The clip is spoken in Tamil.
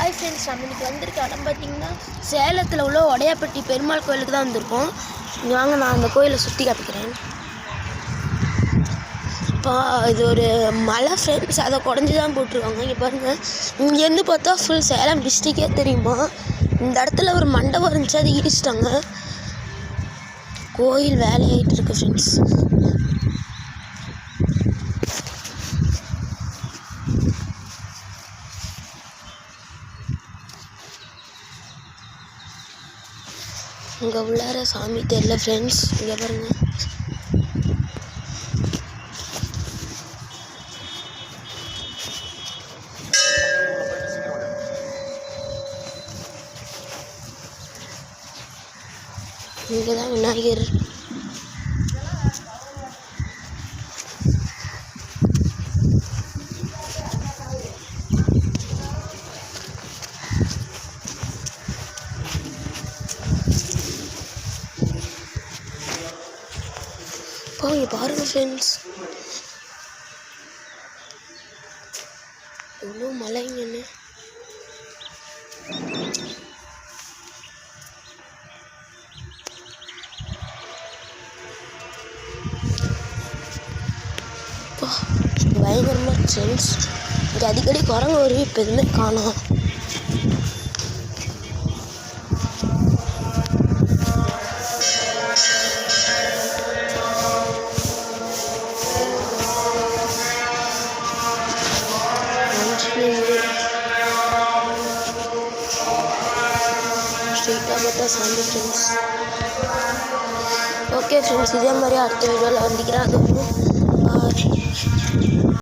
ஹாய் ஃப்ரெண்ட்ஸ், நம்ம இன்றைக்கி வந்திருக்க இடம் பார்த்திங்கன்னா சேலத்தில் உள்ள உடையாப்பட்டி பெருமாள் கோயிலுக்கு தான் வந்திருக்கோம். இங்கே வாங்க, நான் அந்த கோயிலை சுற்றி காமிக்கிறேன். இப்போ இது ஒரு மலை ஃப்ரெண்ட்ஸ், அதை குடஞ்சி தான் போட்டிருக்காங்க. இங்கே பாருங்கள், இங்கேருந்து பார்த்தா ஃபுல் சேலம் டிஸ்ட்ரிக்டே தெரியுமா. இந்த இடத்துல ஒரு மண்டபம் இருந்துச்சு, அது இடிச்சிட்டாங்க. கோயில் வேலையாகிட்டு இருக்கு ஃப்ரெண்ட்ஸ். இங்கே உள்ளார சாமி தெரியல ஃப்ரெண்ட்ஸ். இங்கே பாருங்க, இங்கே தான் விநாயகர். இங்கே பாருங்க ஃப்ரெண்ட்ஸ், எவ்வளோ மலைங்கன்னு. பயங்கரமாக ஃப்ரெண்ட்ஸ், இங்கே அடிக்கடி குரங்கு வரும், இப்போ எதுவுமே காணோம். ஸ்ட்ரெயிட்டாக பார்த்தா சாமி ஃப்ரெண்ட்ஸ். ஓகே ஃப்ரெண்ட்ஸ், இதே மாதிரி அடுத்த வீடியோவில் வந்துக்கிறேன். அது